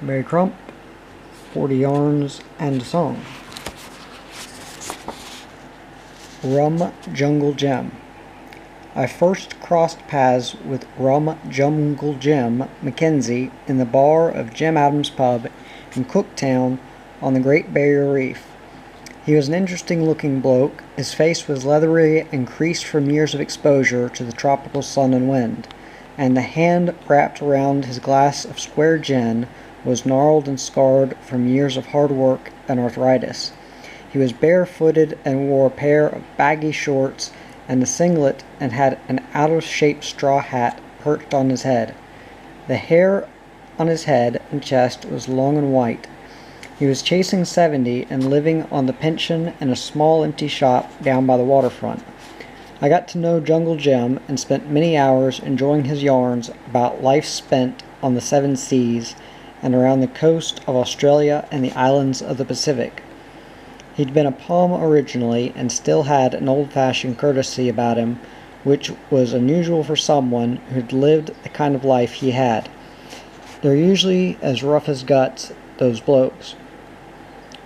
Mary Crump, 40 Yarns and a Song. Rum Jungle Jim. I first crossed paths with Rum Jungle Jim Mackenzie in the bar of Jim Adams' pub in Cooktown on the Great Barrier Reef. He was an interesting-looking bloke. His face was leathery and creased from years of exposure to the tropical sun and wind, and the hand wrapped around his glass of square gin was gnarled and scarred from years of hard work and arthritis. He was barefooted and wore a pair of baggy shorts and a singlet and had an out-of-shape straw hat perched on his head. The hair on his head and chest was long and white. He was chasing 70 and living on the pension in a small empty shop down by the waterfront. I got to know Jungle Jim and spent many hours enjoying his yarns about life spent on the seven seas and around the coast of Australia and the islands of the Pacific. He'd been a palm originally and still had an old-fashioned courtesy about him, which was unusual for someone who'd lived the kind of life he had. They're usually as rough as guts, those blokes.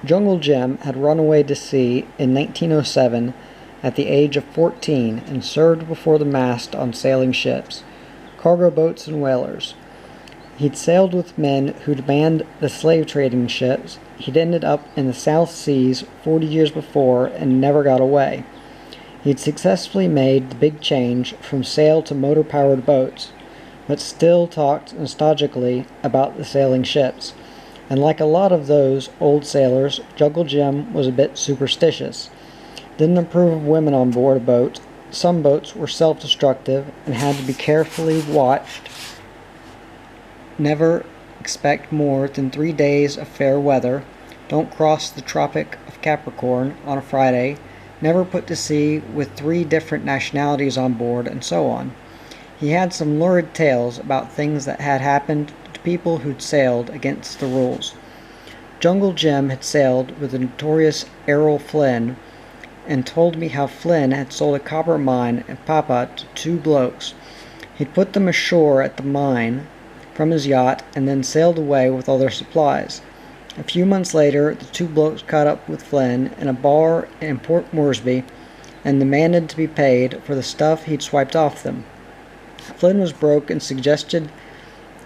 Jungle Jim had run away to sea in 1907 at the age of 14 and served before the mast on sailing ships, cargo boats and whalers. He'd sailed with men who'd manned the slave-trading ships. He'd ended up in the South Seas 40 years before and never got away. He'd successfully made the big change from sail to motor-powered boats, but still talked nostalgically about the sailing ships. And like a lot of those old sailors, Jungle Jim was a bit superstitious. Didn't approve of women on board a boat. Some boats were self-destructive and had to be carefully watched. Never expect more than 3 days of fair weather. Don't cross the Tropic of Capricorn on a Friday. Never put to sea with 3 different nationalities on board, and so on. He had some lurid tales about things that had happened to people who'd sailed against the rules. Jungle Jim had sailed with the notorious Errol Flynn and told me how Flynn had sold a copper mine in Papua to 2 blokes. He'd put them ashore at the mine from his yacht and then sailed away with all their supplies. A few months later, the 2 blokes caught up with Flynn in a bar in Port Moresby and demanded to be paid for the stuff he'd swiped off them. Flynn was broke and suggested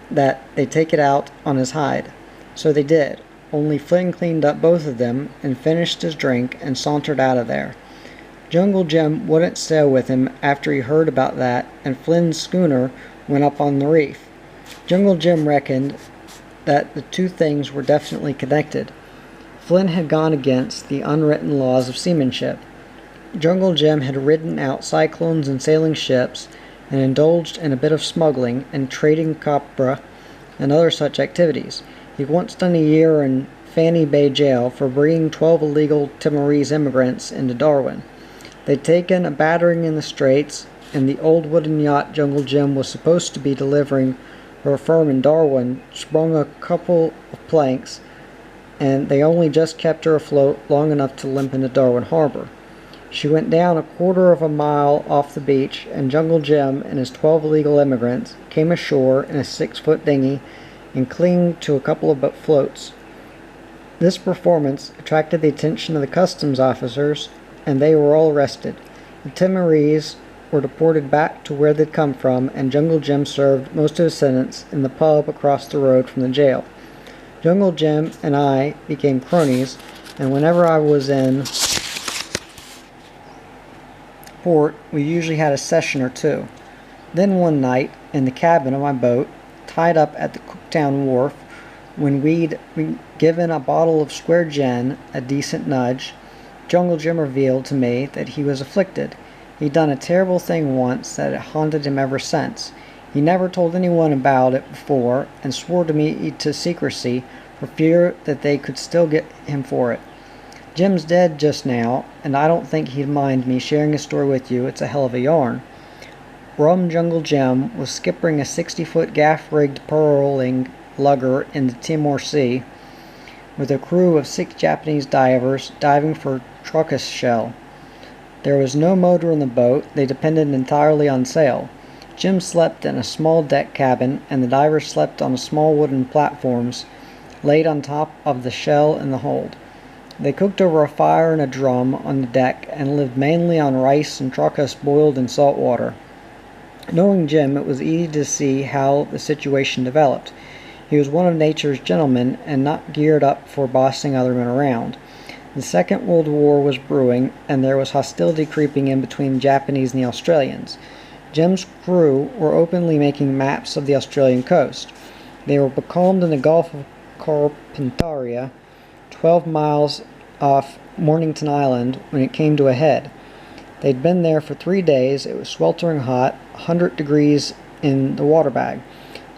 that they take it out on his hide. So they did, only Flynn cleaned up both of them and finished his drink and sauntered out of there. Jungle Jim wouldn't sail with him after he heard about that, and Flynn's schooner went up on the reef. Jungle Jim reckoned that the 2 things were definitely connected. Flynn had gone against the unwritten laws of seamanship. Jungle Jim had ridden out cyclones in sailing ships and indulged in a bit of smuggling and trading copra and other such activities. He'd once done a year in Fanny Bay jail for bringing 12 illegal Timorese immigrants into Darwin. They'd taken a battering in the Straits, and the old wooden yacht Jungle Jim was supposed to be delivering her firm in Darwin sprung a couple of planks, and they only just kept her afloat long enough to limp into Darwin Harbor. She went down a quarter of a mile off the beach, and Jungle Jim and his 12 illegal immigrants came ashore in a 6-foot dinghy and clinging to a couple of floats. This performance attracted the attention of the customs officers, and they were all arrested. The Timorese were deported back to where they'd come from, and Jungle Jim served most of his sentence in the pub across the road from the jail. Jungle Jim and I became cronies, and whenever I was in port, we usually had a session or 2. Then one night, in the cabin of my boat, tied up at the Cooktown wharf, when we'd been given a bottle of square gin a decent nudge, Jungle Jim revealed to me that he was afflicted. He'd done a terrible thing once that had haunted him ever since. He never told anyone about it before and swore to me to secrecy for fear that they could still get him for it. Jim's dead just now, and I don't think he'd mind me sharing his story with you. It's a hell of a yarn. Rum Jungle Jim was skippering a 60-foot gaff-rigged pearling lugger in the Timor Sea with a crew of 6 Japanese divers diving for Truckus shell. There was no motor in the boat. They depended entirely on sail. Jim slept in a small deck cabin, and the divers slept on small wooden platforms laid on top of the shell in the hold. They cooked over a fire in a drum on the deck and lived mainly on rice and trocas boiled in salt water. Knowing Jim, it was easy to see how the situation developed. He was one of nature's gentlemen and not geared up for bossing other men around. The Second World War was brewing, and there was hostility creeping in between the Japanese and the Australians. Jim's crew were openly making maps of the Australian coast. They were becalmed in the Gulf of Carpentaria, 12 miles off Mornington Island, when it came to a head. They'd been there for 3 days. It was sweltering hot, 100 degrees in the water bag.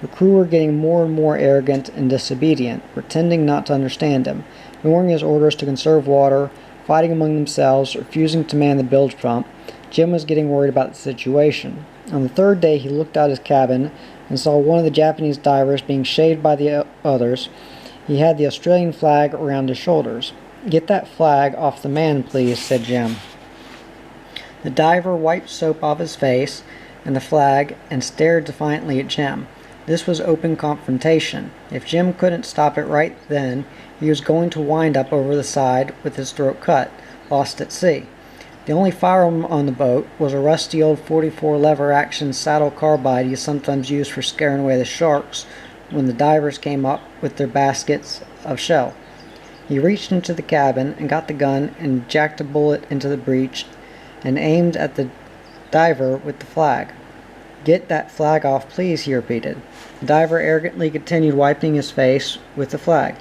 The crew were getting more and more arrogant and disobedient, pretending not to understand him, ignoring his orders to conserve water, fighting among themselves, refusing to man the bilge pump. Jim was getting worried about the situation. On the third day, he looked out his cabin and saw one of the Japanese divers being shaved by the others. He had the Australian flag around his shoulders. "Get that flag off the man, please," said Jim. The diver wiped soap off his face and the flag and stared defiantly at Jim. This was open confrontation. If Jim couldn't stop it right then, he was going to wind up over the side with his throat cut, lost at sea. The only firearm on the boat was a rusty old 44 lever action saddle carbide you sometimes used for scaring away the sharks when the divers came up with their baskets of shell. He reached into the cabin and got the gun and jacked a bullet into the breech and aimed at the diver with the flag. "Get that flag off, please," he repeated. The diver arrogantly continued wiping his face with the flag.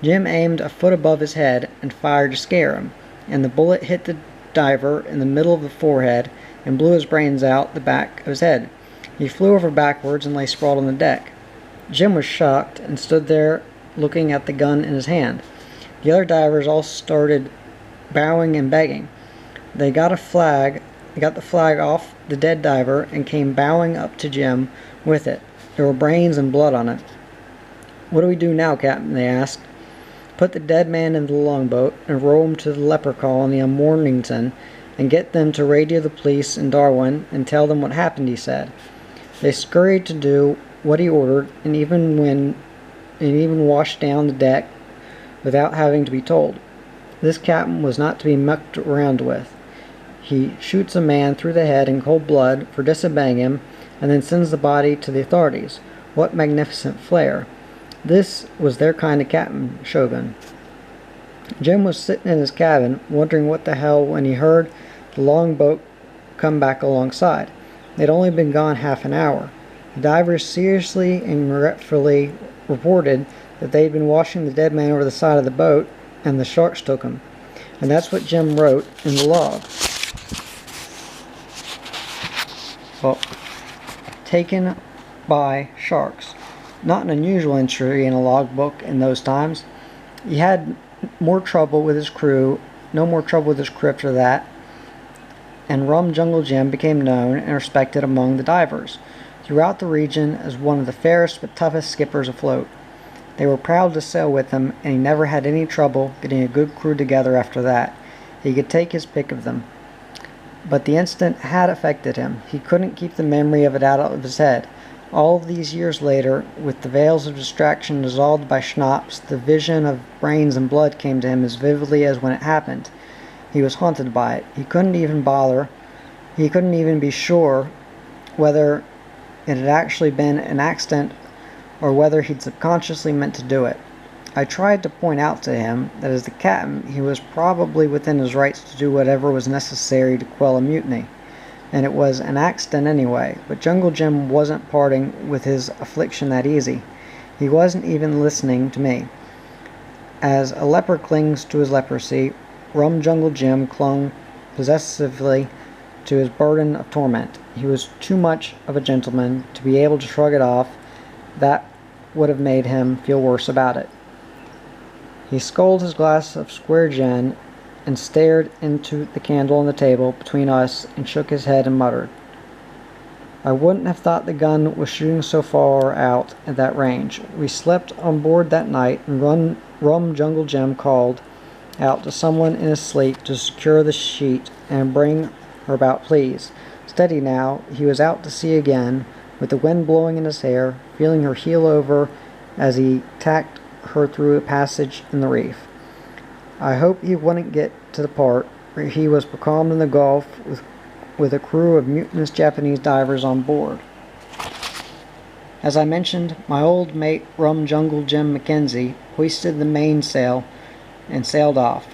Jim aimed a foot above his head and fired to scare him, and the bullet hit the diver in the middle of the forehead and blew his brains out the back of his head. He flew over backwards and lay sprawled on the deck. Jim was shocked and stood there looking at the gun in his hand. The other divers all started bowing and begging. They got the flag off the dead diver and came bowing up to Jim with it. There were brains and blood on it. "What do we do now, Captain?" they asked. "Put the dead man into the longboat and row him to the leper colony on Mornington and get them to radio the police in Darwin and tell them what happened," he said. They scurried to do what he ordered and even washed down the deck without having to be told. This captain was not to be mucked around with. He shoots a man through the head in cold blood for disobeying him and then sends the body to the authorities. What magnificent flair. This was their kind of captain, Shogun. Jim was sitting in his cabin, wondering what the hell when he heard the longboat come back alongside. They'd only been gone half an hour. The divers seriously and regretfully reported that they'd been washing the dead man over the side of the boat, and the sharks took him. And that's what Jim wrote in the log. Well, taken by sharks. Not an unusual entry in a logbook in those times. He had more trouble with his crew, no more trouble with his crew after that, and Rum Jungle Jim became known and respected among the divers throughout the region as one of the fairest but toughest skippers afloat. They were proud to sail with him, and he never had any trouble getting a good crew together after that. He could take his pick of them. But the incident had affected him. He couldn't keep the memory of it out of his head. All of these years later, with the veils of distraction dissolved by schnapps, the vision of brains and blood came to him as vividly as when it happened. He was haunted by it. He couldn't even be sure whether it had actually been an accident or whether he'd subconsciously meant to do it. I tried to point out to him that as the captain, he was probably within his rights to do whatever was necessary to quell a mutiny, and it was an accident anyway, but Jungle Jim wasn't parting with his affliction that easy. He wasn't even listening to me. As a leper clings to his leprosy, Rum Jungle Jim clung possessively to his burden of torment. He was too much of a gentleman to be able to shrug it off. That would have made him feel worse about it. He sculled his glass of square gin and stared into the candle on the table between us and shook his head and muttered, "I wouldn't have thought the gun was shooting so far out at that range." We slept on board that night, and Rum Jungle Jim called out to someone in his sleep to secure the sheet and bring her about, please. Steady now. He was out to sea again, with the wind blowing in his hair, feeling her heel over as he tacked her through a passage in the reef. I hoped he wouldn't get to the part where he was becalmed in the Gulf with a crew of mutinous Japanese divers on board. As I mentioned, my old mate Rum Jungle Jim Mackenzie hoisted the mainsail and sailed off,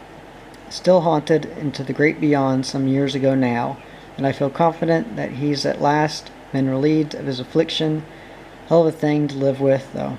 still haunted into the great beyond some years ago now, and I feel confident that he's at last been relieved of his affliction. Hell of a thing to live with, though.